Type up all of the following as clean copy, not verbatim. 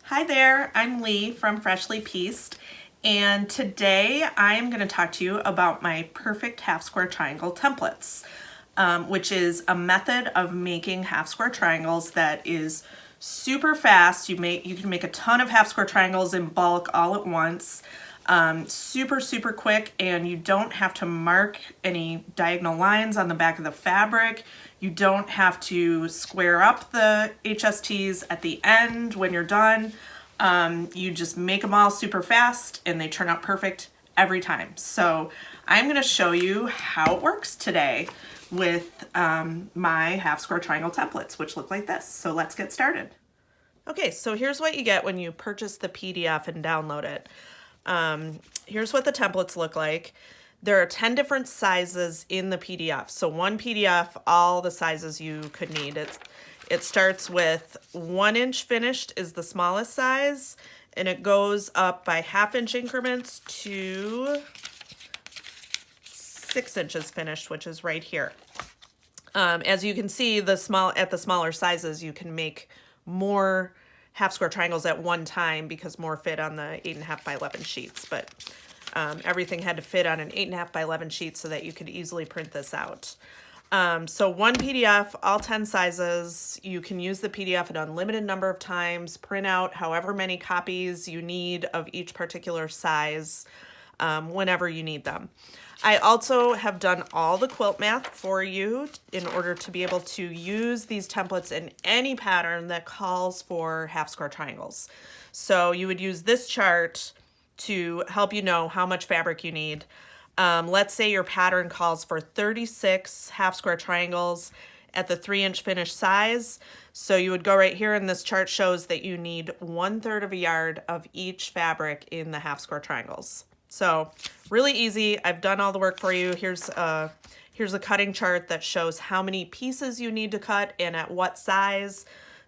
Hi there, I'm Lee from Freshly Pieced, and today I'm going to talk to you about my perfect half square triangle templates, which is a method of making half square triangles that is super fast. You can make a ton of half square triangles in bulk all at once. Super quick, and you don't have to mark any diagonal lines on the back of the fabric. You don't have to square up the HSTs at the end when you're done. You just make them all super fast and they turn out perfect every time. So I'm going to show you how it works today with my half square triangle templates, which look like this. So let's get started. Okay, so here's what you get when you purchase the PDF and download it. Here's what the templates look like. There are 10 different sizes in the PDF. So one PDF, all the sizes you could need. It starts with 1 inch finished is the smallest size, and it goes up by 1/2 inch increments to 6 inches finished, which is right here. As you can see, at the smaller sizes, you can make more half square triangles at one time because more fit on the 8.5 by 11 sheets. But everything had to fit on an 8.5 by 11 sheet so that you could easily print this out. So one PDF, all 10 sizes. You can use the PDF an unlimited number of times, print out however many copies you need of each particular size whenever you need them. I also have done all the quilt math for you in order to be able to use these templates in any pattern that calls for half square triangles. So you would use this chart to help you know how much fabric you need. Let's say your pattern calls for 36 half square triangles at the 3 inch finished size. So you would go right here, and this chart shows that you need 1/3 of a yard of each fabric in the half square triangles. So really easy. I've done all the work for you. Here's a cutting chart that shows how many pieces you need to cut and at what size,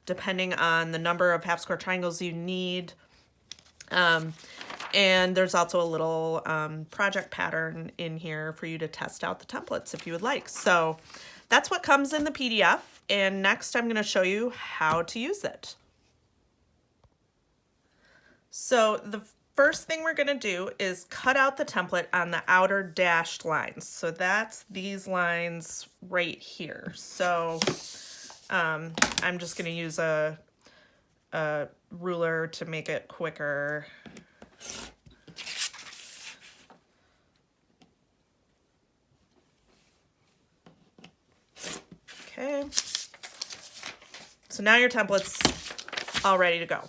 depending on the number of half square triangles you need. And there's also a little project pattern in here for you to test out the templates if you would like. So that's what comes in the PDF. And next I'm going to show you how to use it. So the first thing we're going to do is cut out the template on the outer dashed lines. So that's these lines right here. So I'm just going to use a ruler to make it quicker. Okay. So now your template's all ready to go.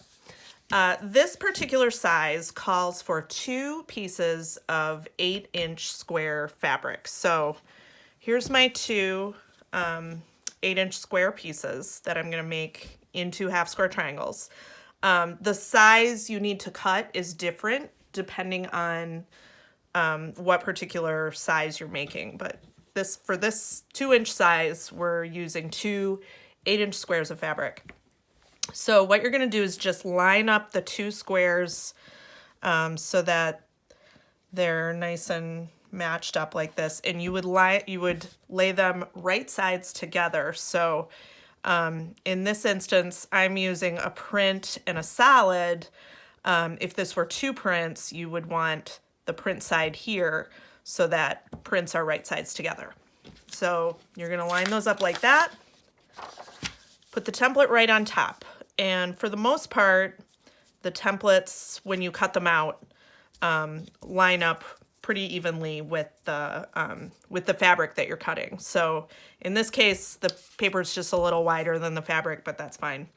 This particular size calls for 2 pieces of 8 inch square fabric. So here's my 2 8 inch square pieces that I'm going to make into half square triangles. The size you need to cut is different depending on what particular size you're making. But for this 2 inch size, we're using 2 8 inch squares of fabric. So what you're going to do is just line up the 2 squares so that they're nice and matched up like this, and you would lay them right sides together. So in this instance, I'm using a print and a solid. If this were 2 prints, you would want the print side here so that prints are right sides together. So you're going to line those up like that. Put the template right on top. And for the most part, the templates, when you cut them out, line up pretty evenly with the fabric that you're cutting. So in this case, the paper is just a little wider than the fabric, but that's fine.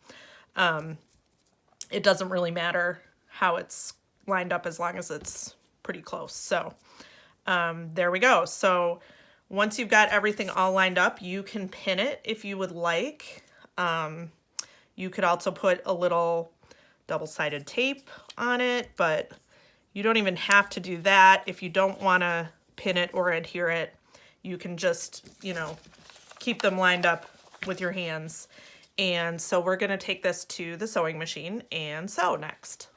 It doesn't really matter how it's lined up as long as it's pretty close. So there we go. So once you've got everything all lined up, you can pin it if you would like. You could also put a little double-sided tape on it, but you don't even have to do that. If you don't want to pin it or adhere it, you can just, keep them lined up with your hands. And so we're going to take this to the sewing machine and sew next.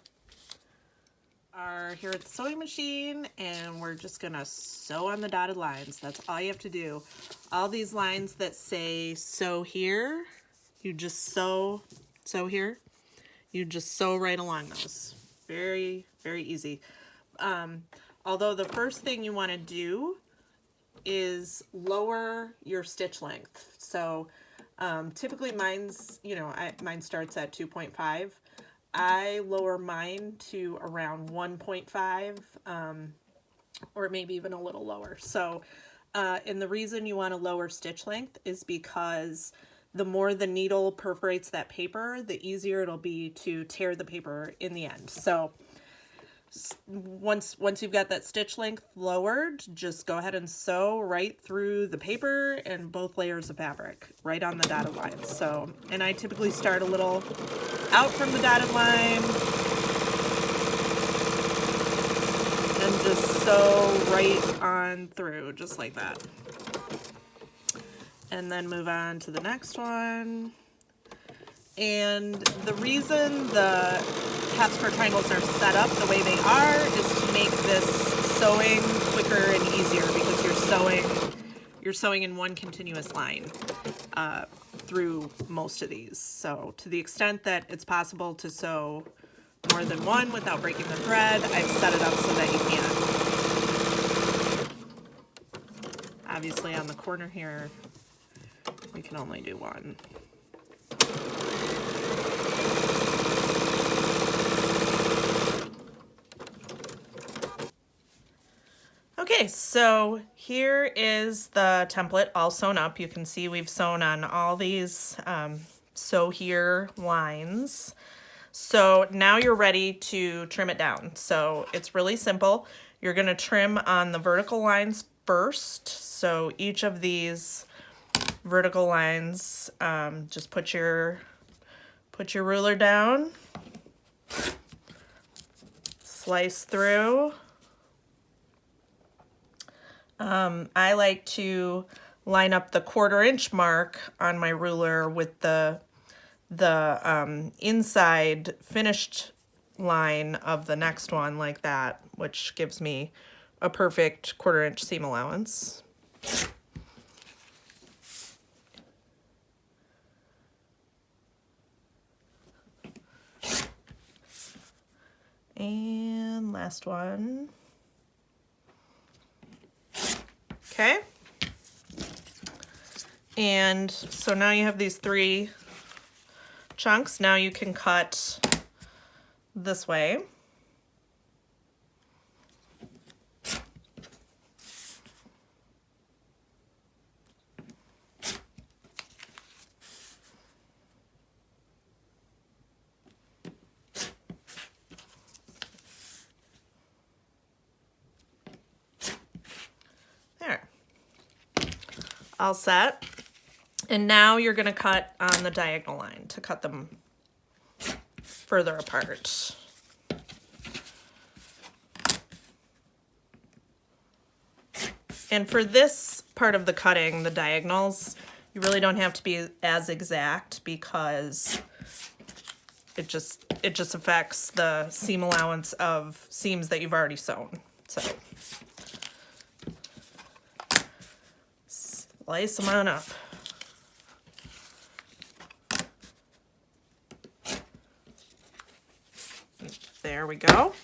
Are here at the sewing machine, and we're just going to sew on the dotted lines. That's all you have to do. All these lines that say sew here, you just sew here. You just sew right along those. Very, very easy. Although the first thing you want to do is lower your stitch length. So typically mine's, mine starts at 2.5. I lower mine to around 1.5, or maybe even a little lower. So, and the reason you want to lower stitch length is because the more the needle perforates that paper, the easier it'll be to tear the paper in the end. So once you've got that stitch length lowered, just go ahead and sew right through the paper and both layers of fabric right on the dotted line. So, and I typically start a little out from the dotted line and just sew right on through, just like that. And then move on to the next one. And the reason the half square triangles are set up the way they are is to make this sewing quicker and easier, because you're sewing in one continuous line through most of these. So to the extent that it's possible to sew more than one without breaking the thread, I've set it up so that you can. Obviously on the corner here, we can only do one. Okay, so here is the template all sewn up. You can see we've sewn on all these sew here lines. So now you're ready to trim it down. So it's really simple. You're going to trim on the vertical lines first. So each of these vertical lines, just put your ruler down, slice through. I like to line up the 1/4 inch mark on my ruler with the inside finished line of the next one, like that, which gives me a perfect 1/4 inch seam allowance. And last one. Okay. And so now you have these 3 chunks. Now you can cut this way. There. All set. And now you're going to cut on the diagonal line to cut them further apart. And for this part of the cutting, the diagonals, you really don't have to be as exact, because it just affects the seam allowance of seams that you've already sewn. So slice them on up. There we go.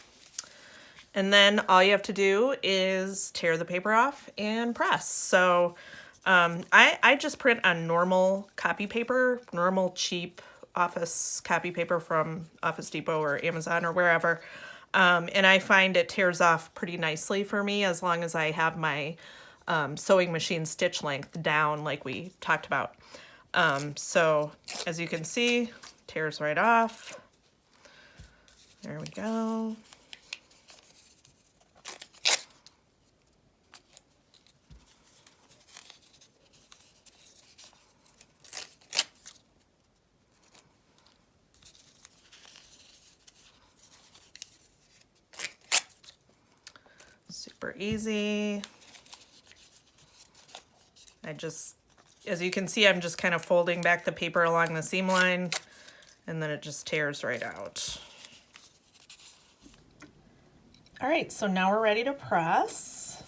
And then all you have to do is tear the paper off and press. So I just print on normal copy paper, normal cheap office copy paper from Office Depot or Amazon or wherever. And I find it tears off pretty nicely for me, as long as I have my sewing machine stitch length down like we talked about. So as you can see, tears right off. There we go. Super easy. As you can see, I'm just kind of folding back the paper along the seam line, and then it just tears right out. All right, so now we're ready to press.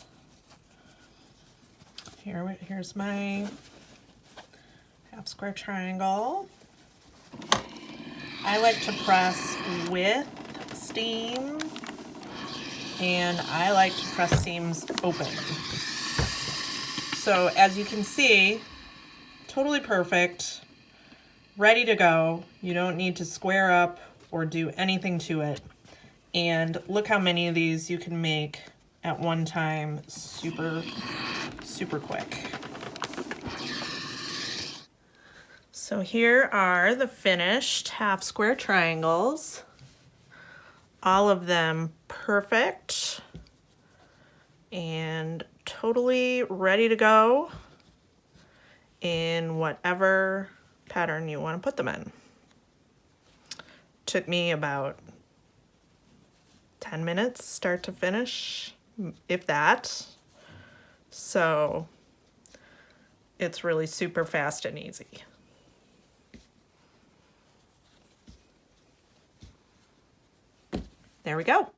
Here's my half square triangle. I like to press with steam, and I like to press seams open. So as you can see, totally perfect, ready to go. You don't need to square up or do anything to it. And look how many of these you can make at one time, super, super quick. So here are the finished half square triangles. All of them perfect and totally ready to go in whatever pattern you want to put them in. Took me about 10 minutes start to finish, if that. So it's really super fast and easy. There we go.